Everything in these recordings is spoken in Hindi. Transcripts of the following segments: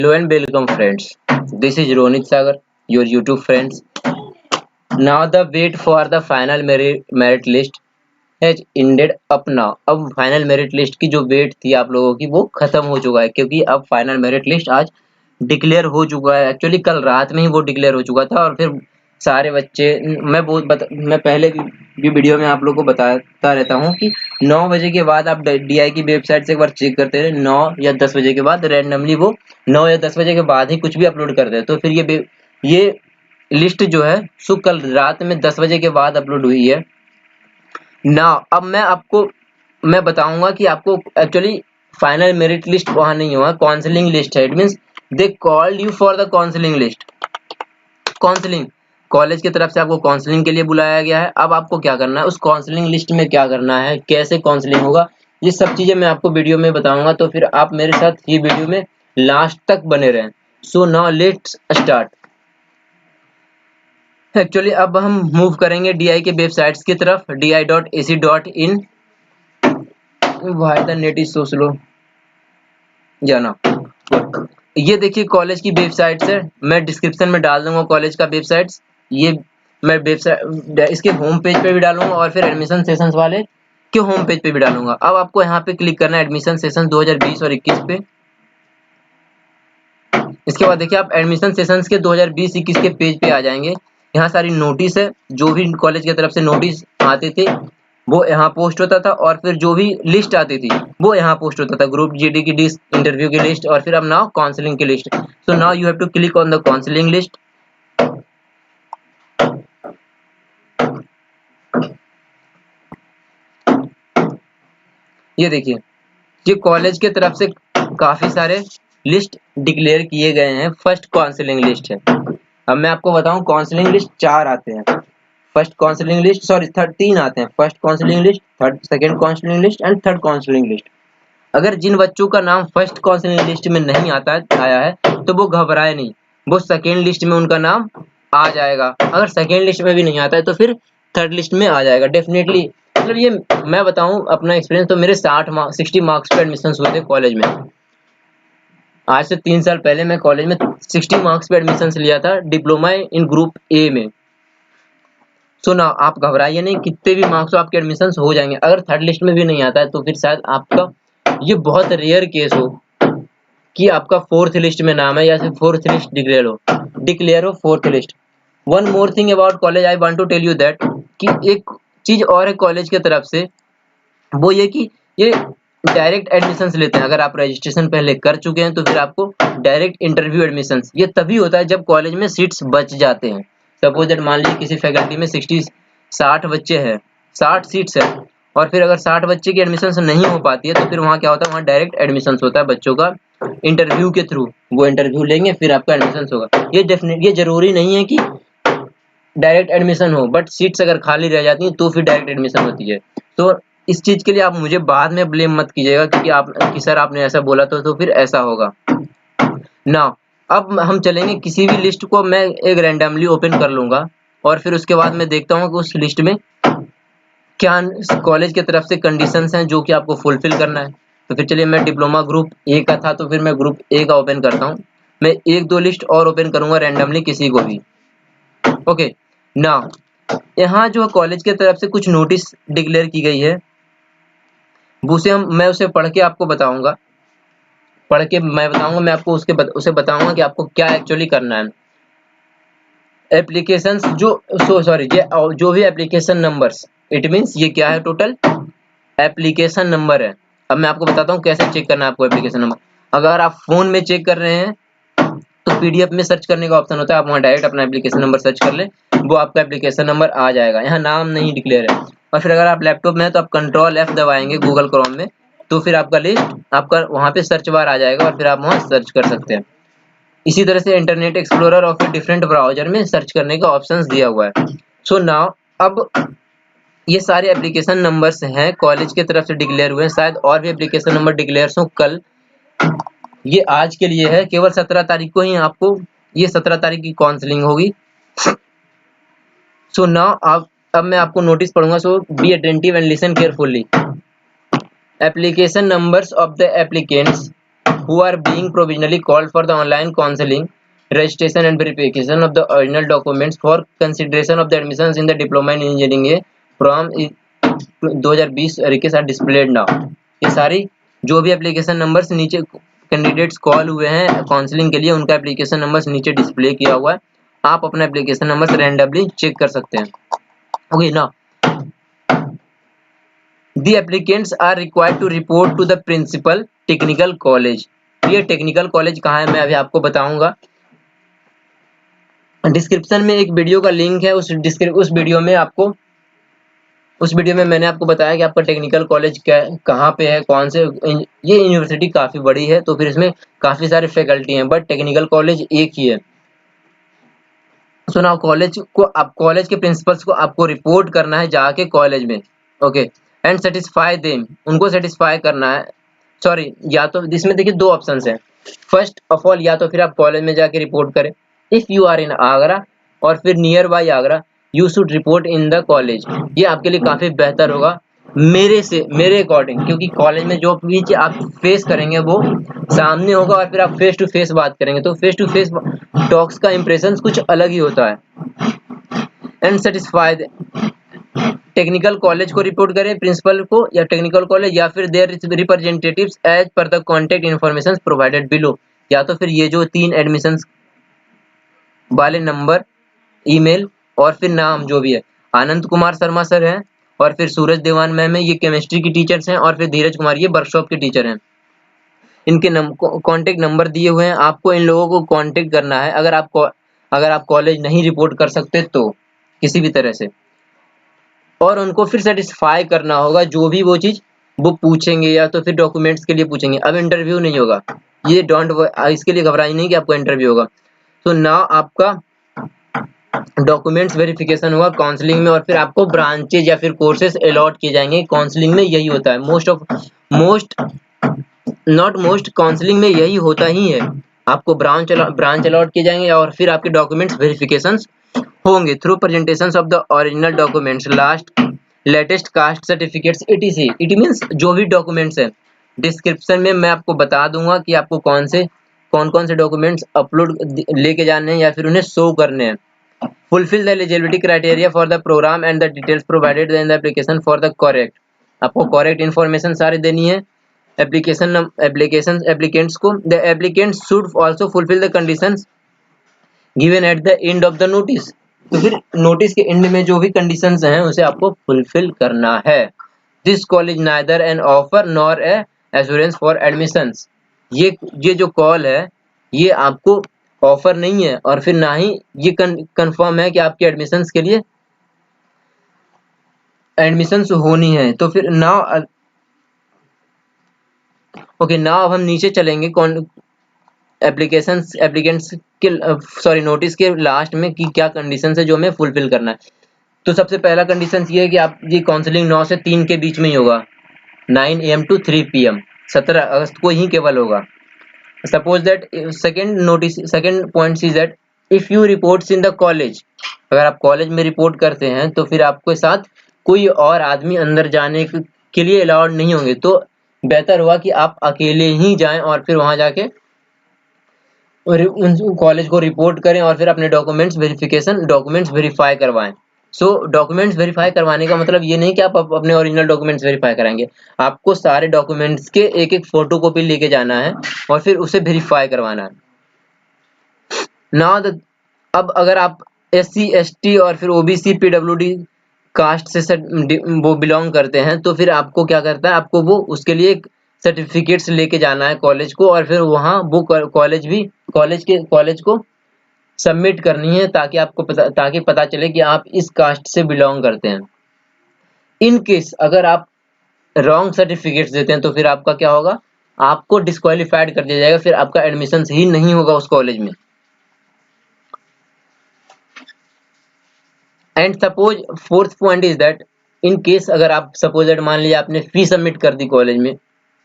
Hello and welcome friends. This is Ronit Sagar, your YouTube friends. Now the wait for the final merit list has ended up now. अब फाइनल मेरिट लिस्ट की जो वेट थी आप लोगों की वो खत्म हो चुका है क्योंकि अब फाइनल मेरिट लिस्ट आज डिक्लेयर हो चुका है। एक्चुअली कल रात में ही वो डिक्लेयर हो चुका था और फिर सारे बच्चे मैं पहले भी वीडियो में आप लोगों को बताता रहता हूँ कि 9 बजे के बाद आप डीआई की वेबसाइट से एक बार चेक करते रहे। 9 या 10 बजे के बाद रैंडमली वो 9 या 10 बजे के बाद ही कुछ भी अपलोड करते हैं। तो फिर ये लिस्ट जो है सो कल रात में 10 बजे के बाद अपलोड हुई है ना। अब मैं बताऊंगा कि आपको एक्चुअली फाइनल मेरिट लिस्ट वहां नहीं हुआ, काउंसलिंग लिस्ट है। It means they called you for the counselling list. Counselling college की तरफ से आपको काउंसलिंग के लिए बुलाया गया है। अब आपको क्या करना है, उस काउंसलिंग लिस्ट में क्या करना है, कैसे काउंसलिंग होगा, ये सब चीजें मैं आपको वीडियो में बताऊंगा। तो फिर आप मेरे साथ ये वीडियो में लास्ट तक बने रहें। So now let's start. Actually अब हम मूव करेंगे डीआई के वेबसाइट्स की तरफ, di.ac.in। Why the net is so slow जाना। ये देखिए कॉलेज की वेबसाइट्स है, मैं डिस्क्रिप्शन में डाल दूंगा कॉलेज का वेबसाइट्स। ये मैं वेबसाइट इसके होम पेज पे भी डालूंगा और फिर एडमिशन सेशंस वाले के होम पेज पे भी डालूंगा। अब आपको यहाँ पे क्लिक करना है एडमिशन सेशन 2020 और 21 पे। इसके बाद देखिए आप एडमिशन सेशंस के 2020-21 के पेज पे आ जाएंगे। यहाँ सारी नोटिस है, जो भी कॉलेज की तरफ से नोटिस आते थे वो यहाँ पोस्ट होता था और फिर जो भी लिस्ट आती थी वो यहाँ पोस्ट होता था। ग्रुप जीडी की लिस्ट, इंटरव्यू की लिस्ट और फिर अब नाउ काउंसलिंग की list. So now you have to click on the counselling list. ये देखिए ये कॉलेज के तरफ से काफी सारे लिस्ट डिक्लेयर किए गए हैं। फर्स्ट काउंसलिंग लिस्ट है। अब मैं आपको बताऊं काउंसलिंग लिस्ट 4 आते हैं। फर्स्ट काउंसलिंग लिस्ट सॉरी 13 आते हैं। First counselling list, second counselling list and third counselling list. अगर जिन बच्चों का नाम फर्स्ट काउंसलिंग लिस्ट में नहीं आया है तो वो घबराए नहीं, वो सेकेंड लिस्ट में उनका नाम आ जाएगा। अगर सेकेंड लिस्ट में भी नहीं आता है तो फिर थर्ड लिस्ट में आ जाएगा डेफिनेटली। मतलब ये मैं बताऊं अपना एक्सपीरियंस, तो मेरे 60 मार्क्स पे एडमिशन हुए थे कॉलेज में। आज से 3 साल पहले मैं कॉलेज में 60 मार्क्स पे एडमिशन लिया था, डिप्लोमा इन ग्रुप ए में। सो ना आप घबराइए नहीं, कितने भी मार्क्स हो आपके एडमिशन हो जाएंगे। अगर थर्ड लिस्ट में भी नहीं आता है तो फिर शायद आपका ये बहुत रेयर केस हो कि आपका फोर्थ लिस्ट में नाम है या फिर फोर्थ लिस्ट डिक्लेयर हो fourth list. One more thing about college I want to tell you that कि एक चीज और है कॉलेज की तरफ से, वो ये कि ये डायरेक्ट एडमिशंस लेते हैं। अगर आप रजिस्ट्रेशन पहले कर चुके हैं तो फिर आपको डायरेक्ट इंटरव्यू एडमिशंस ये तभी होता है जब कॉलेज में सीट्स बच जाते हैं। सपोज दैट मान लीजिए किसी फैकल्टी में 60 बच्चे हैं, 60 सीट्स है और फिर अगर 60 बच्चे की एडमिशन नहीं हो पाती है तो फिर वहाँ क्या होता है, वहाँ डायरेक्ट एडमिशन होता है बच्चों का इंटरव्यू के थ्रू। वो इंटरव्यू लेंगे फिर आपका एडमिशन होगा। ये जरूरी नहीं है कि डायरेक्ट एडमिशन हो, बट सीट्स अगर खाली रह जाती हैं तो फिर डायरेक्ट एडमिशन होती है। तो इस चीज के लिए आप मुझे बाद में ब्लेम मत कीजिएगा कि सर आपने ऐसा बोला तो फिर ऐसा होगा ना। अब हम चलेंगे, किसी भी लिस्ट को मैं एक रैंडमली ओपन कर लूंगा और फिर उसके बाद मैं देखता हूँ कि उस लिस्ट में क्या कॉलेज की तरफ से कंडीशंस हैं जो कि आपको फुलफिल करना है। तो फिर चलिए, मैं डिप्लोमा ग्रुप ए का था तो फिर मैं ग्रुप ए का ओपन करता हूँ। मैं 1-2 लिस्ट और ओपन करूंगा रैंडमली किसी को भी। ओके ना, यहाँ जो कॉलेज की तरफ से कुछ नोटिस डिक्लेयर की गई है मैं उसे पढ़ के आपको बताऊंगा। मैं आपको उसे बताऊंगा कि आपको क्या एक्चुअली करना है। एप्लीकेशंस जो भी एप्लीकेशन नंबर्स, इट मींस ये क्या है, टोटल एप्लीकेशन नंबर है। अब मैं आपको बताता हूँ कैसे चेक करना है आपको एप्लीकेशन नंबर। अगर आप फोन में चेक कर रहे हैं तो पीडीएफ में सर्च करने का ऑप्शन होता है, आप वहाँ डायरेक्ट अपना एप्लीकेशन नंबर सर्च कर लें, वो आपका एप्लीकेशन नंबर आ जाएगा। यहाँ नाम नहीं डिक्लेयर है। और फिर अगर आप लैपटॉप में है तो आप Ctrl+F दबाएंगे गूगल क्रोम में, तो फिर आपका लिस्ट आपका वहाँ पे सर्च बार आ जाएगा और फिर आप वहाँ सर्च कर सकते हैं। इसी तरह से इंटरनेट एक्सप्लोरर और फिर डिफरेंट ब्राउजर में सर्च करने का ऑप्शन दिया हुआ है। सो नाउ अब ये सारे एप्लीकेशन नंबर्स हैं कॉलेज की तरफ से डिक्लेयर हुए हैं। शायद और भी एप्लीकेशन नंबर डिक्लेयर हो कल, ये आज के लिए है। केवल 17 तारीख को ही आपको, ये 17 तारीख की काउंसलिंग होगी। सो नाउ अब मैं आपको नोटिस पढ़ूंगा। So be attentive and listen carefully. Application numbers of the applicants who are being provisionally called for the online counseling, registration and verification of the original documents for consideration of the admissions in the diploma in engineering from 2020 रिकेस आर डिस्प्लेड नाउ। ये सारी जो भी एप्लीकेशन नंबर्स नीचे कैंडिडेट्स कॉल हुए हैं काउंसलिंग के लिए, उनका एप्लीकेशन नंबर्स नीचे डिस्प्ले किया हुआ है। आप अपना एप्लीकेशन नंबर्स रैंडमली चेक कर सकते हैं। Okay now The applicants are required to report to the principal technical college। ये टेक्निकल कॉलेज कहाँ है मैं अभी आपको बताऊंगा। डिस्क्रिप्शन में एक वीडियो का लिंक है, उस वीडियो में मैंने आपको बताया कि आपका टेक्निकल कॉलेज कहाँ पे है, कौन से। ये यूनिवर्सिटी काफी बड़ी है तो फिर इसमें काफी सारे फैकल्टी हैं, बट टेक्निकल कॉलेज एक ही है। सुना कॉलेज के प्रिंसिपल्स को आपको रिपोर्ट करना है जाके कॉलेज में। ओके एंड सेटिस्फाई देम, उनको सेटिस्फाई करना है। सॉरी, या तो इसमें देखिए दो ऑप्शंस हैं। फर्स्ट ऑफ ऑल, या तो फिर आप कॉलेज में जाके रिपोर्ट करें। If you are in Agra और फिर nearby Agra, you should report in the college. ये आपके लिए काफी बेहतर होगा मेरे अकॉर्डिंग, क्योंकि कॉलेज में जो भी आप फेस करेंगे वो सामने होगा और फिर आप फेस टू फेस बात करेंगे, तो फेस टू फेस टॉक्स का इंप्रेशन कुछ अलग ही होता है। एंड सेटिस्फाई टेक्निकल कॉलेज को रिपोर्ट करें, प्रिंसिपल को या टेक्निकल कॉलेज, या फिर their representatives as per the contact information provided below. या तो फिर ये जो 3 एडमिशन वाले नंबर, ईमेल और फिर नाम जो भी है, आनंद कुमार शर्मा सर हैं और फिर सूरज देवान मैम है, ये केमिस्ट्री की टीचर्स हैं, और फिर धीरज कुमार ये वर्कशॉप के टीचर हैं। इनके कॉन्टेक्ट नंबर दिए हुए हैं, आपको इन लोगों को कॉन्टेक्ट करना है। अगर आप कॉलेज नहीं रिपोर्ट कर सकते तो किसी भी तरह से, और उनको फिर सेटिस्फाई करना होगा जो भी वो चीज वो पूछेंगे, या तो फिर डॉक्यूमेंट्स के लिए पूछेंगे। अब इंटरव्यू नहीं होगा, ये इसके लिए घबराइए नहीं कि आपको इंटरव्यू होगा। तो ना आपका डॉक्यूमेंट्स वेरिफिकेशन होगा काउंसलिंग में, और फिर आपको ब्रांचेज या फिर कोर्सेज अलॉट किए जाएंगे। काउंसलिंग में यही होता है, काउंसलिंग में यही होता ही है। आपको ब्रांच अलॉट किए जाएंगे और फिर आपके डॉक्यूमेंट्स वेरिफिकेशंस होंगे through presentations of the original documents, latest caste certificates etc। It means जो भी डॉक्यूमेंट्स है, डिस्क्रिप्शन में मैं आपको बता दूंगा कि आपको कौन कौन से डॉक्यूमेंट्स अपलोड लेके जाने हैं या फिर उन्हें शो करने हैं। Fulfil the eligibility criteria for the programme and the details provided in the application for the correct. आपको करेक्ट इन्फॉर्मेशन सारी देनी है एप्लीकेंट्स को। The applicant should also fulfil the conditions given at the end of the notice. तो फिर नोटिस के एंड में जो भी कंडीशंस हैं उसे आपको फुलफिल करना है। This call is neither an offer nor a assurance for admissions. ये जो कॉल है ये आपको ऑफर नहीं है और फिर ना ही ये कंफर्म है कि आपके एडमिशंस के लिए एडमिशंस होनी है। तो फिर नाउ अब हम नीचे चलेंगे एप्लीकेंट्स के नोटिस के लास्ट में कि क्या कंडीशंस है जो हमें फुलफिल करना है। तो सबसे पहला कंडीशन ये है कि आप ये काउंसलिंग 9 से 3 के बीच में ही होगा, 9 AM to 3 PM, 17 अगस्त को ही केवल होगा। Suppose that second point is that if you reports in the college, अगर आप कॉलेज में रिपोर्ट करते हैं तो फिर आपके साथ कोई और आदमी अंदर जाने के लिए अलाउड नहीं होंगे, तो बेहतर हुआ कि आप अकेले ही जाएं और फिर वहां जाके कॉलेज को रिपोर्ट करें और फिर अपने डॉक्यूमेंट्स वेरीफाई करवाएं। डॉक्यूमेंट्स वेरीफाई करवाने का मतलब ये नहीं कि आप अपने ओरिजिनल डॉक्यूमेंट्स वेरीफाई कराएंगे, आपको सारे डॉक्यूमेंट्स के एक फोटोकॉपी लेके जाना है और फिर उसे वेरीफाई करवाना है। अब अगर आप SC ST और फिर OBC PWD कास्ट से वो बिलोंग करते हैं तो फिर आपको क्या करता है, आपको वो उसके लिए सर्टिफिकेट्स लेके जाना है कॉलेज को, और फिर वहाँ वो कॉलेज को सबमिट करनी है ताकि पता चले कि आप इस कास्ट से बिलोंग करते हैं। इन केस अगर आप रॉन्ग सर्टिफिकेट्स देते हैं तो फिर आपका क्या होगा, आपको डिस्क्वालीफाइड कर दिया जाएगा, फिर आपका एडमिशन ही नहीं होगा उस कॉलेज में। And suppose fourth point is that in case अगर आप सपोज दैट मान लीजिए आपने फी सबमिट कर दी कॉलेज में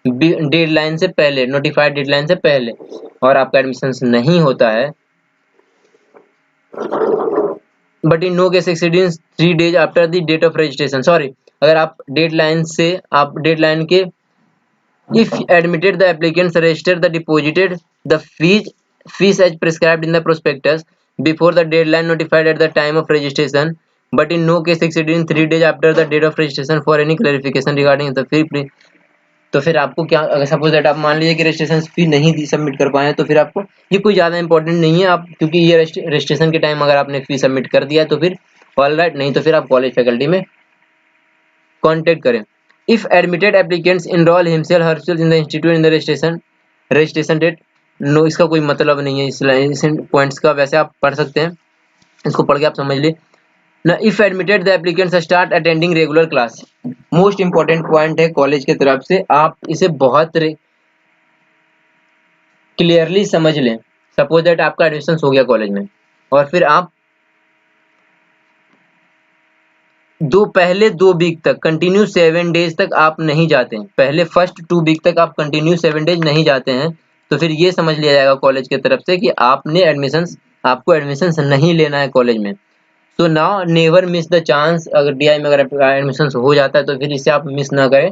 डेडलाइन से पहले, नोटिफाइड डेडलाइन से पहले, और आपका एडमिशन नहीं होता है, but in no case exceeding 3 days after the date of registration. Sorry, अगर आप डेडलाइन के If admitted, the applicants register the deposited the fees as prescribed in the prospectus before the deadline notified at the time of registration, but in no case exceeding 3 days after the date of registration for any clarification regarding the fee. तो फिर आपको क्या, अगर सपोज दैट आप मान लीजिए कि रजिस्ट्रेशन फी नहीं सबमिट कर पाए तो फिर आपको ये कोई ज़्यादा इंपॉर्टेंट नहीं है आप, क्योंकि ये रजिस्ट्रेशन के टाइम अगर आपने फी सबमिट कर दिया तो फिर ऑल राइट, नहीं तो फिर आप कॉलेज फैकल्टी में कॉन्टेक्ट करें। If admitted applicants enrol himself herself in the institute in the registration date, no इसका कोई मतलब नहीं है, इस पॉइंट्स का वैसे आप पढ़ सकते हैं, इसको पढ़ के आप समझ लीजिए ना। If admitted the applicants start attending regular class, most important point है कॉलेज की तरफ से, आप इसे बहुत क्लियरली समझ लें। सपोज दैट आपका एडमिशन हो गया कॉलेज में और फिर आप पहले 2 वीक तक कंटिन्यू 7 डेज तक आप नहीं जाते हैं, पहले फर्स्ट 2 वीक तक आप कंटिन्यू 7 डेज नहीं जाते हैं, तो फिर ये समझ लिया जाएगा कॉलेज की तरफ से कि आपको एडमिशन नहीं लेना है कॉलेज में। तो now never miss the chance, अगर डीआई में अगर एडमिशन हो जाता है तो फिर इसे आप मिस ना करें।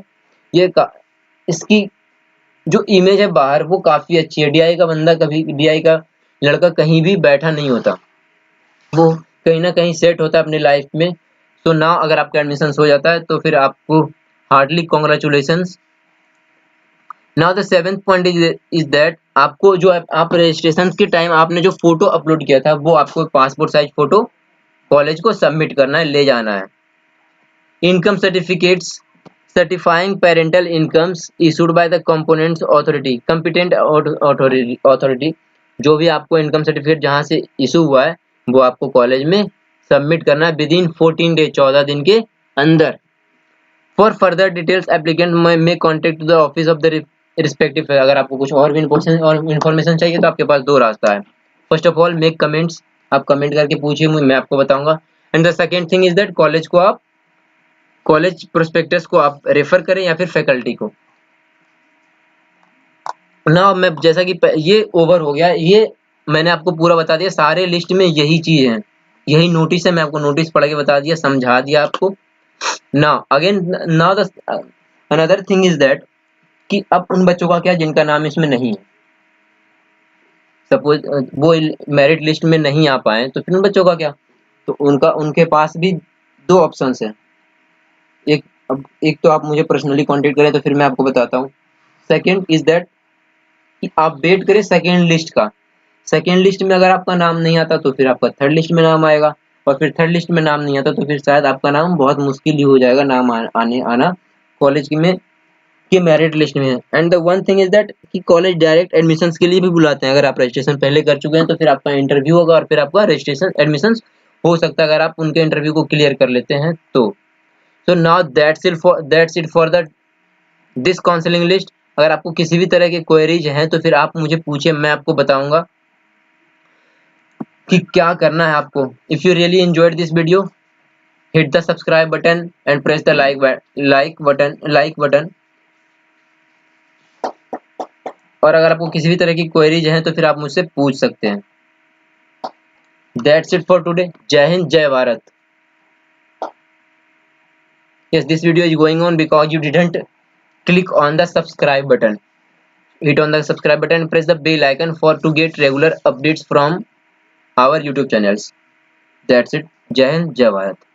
इसकी जो इमेज है बाहर वो काफ़ी अच्छी है। डीआई का लड़का कहीं भी बैठा नहीं होता, वो कहीं ना कहीं सेट होता है अपनी लाइफ में। तो ना अगर आपका एडमिशन हो जाता है तो फिर आपको hardly congratulations. Now the 7th point is that आपको जो आप रजिस्ट्रेशन के टाइम आपने जो फोटो अपलोड किया था वो आपको पासपोर्ट साइज फोटो कॉलेज को सबमिट करना है, ले जाना है। Income certificates certifying parental incomes issued by the components competent authority, जो भी आपको इनकम सर्टिफिकेट जहाँ से इशू हुआ है वो आपको कॉलेज में सबमिट करना है विद इन 14 डेज, 14 दिन के अंदर। फॉर फर्दर डिटेल्स एप्लीकेंट में contact the office of the respective. अगर आपको कुछ और भी इन्फॉर्मेशन चाहिए तो आपके पास 2 रास्ता है। First of all make comments, आप कमेंट करके पूछिए, मैं आपको बताऊंगा। And the second thing is that college prospectus को आप रेफर करें या फिर फैकल्टी को ना। मैं जैसा कि ये ओवर हो गया, ये मैंने आपको पूरा बता दिया, सारे लिस्ट में यही चीज है, यही नोटिस है, मैं आपको नोटिस पढ़ के बता दिया, समझा दिया आपको। Now again now the another thing is that कि अब उन बच्चों का क्या जिनका नाम इसमें नहीं है, सपोज वो मेरिट लिस्ट में नहीं आ पाए तो फिर उन बच्चों का क्या, तो उनके पास भी 2 ऑप्शंस है। एक तो आप मुझे पर्सनली कांटेक्ट करें तो फिर मैं आपको बताता हूँ। सेकंड इज दैट कि आप वेट करें सेकंड लिस्ट का। सेकंड लिस्ट में अगर आपका नाम नहीं आता तो फिर आपका थर्ड लिस्ट में नाम आएगा, और फिर थर्ड लिस्ट में नाम नहीं आता तो फिर शायद आपका नाम बहुत मुश्किल ही हो जाएगा नाम आना कॉलेज में के मेरिट लिस्ट में। And the one thing is that कि कॉलेज डायरेक्ट एडमिशंस के लिए भी बुलाते हैं। अगर आप रजिस्ट्रेशन पहले कर चुके हैं तो फिर आपका इंटरव्यू होगा और फिर आपका रजिस्ट्रेशन एडमिशन हो सकता है अगर आप उनके इंटरव्यू को क्लियर कर लेते हैं तो। So now that's it for the this counselling list. अगर आपको किसी भी तरह के क्वेरीज हैं तो फिर आप मुझे पूछिए, मैं आपको बताऊंगा कि क्या करना है आपको। If you really enjoyed this video hit the subscribe button and press the like button. और अगर आपको किसी भी तरह की क्वेरीज हैं तो फिर आप मुझसे पूछ सकते हैं। That's it for today. जय हिंद, जय Bharat. Yes, this video is going on because you didn't click on the subscribe button. Hit on the subscribe button and press the bell icon for to get regular updates from our YouTube channels. That's it. Jai Hind, Jai Bharat.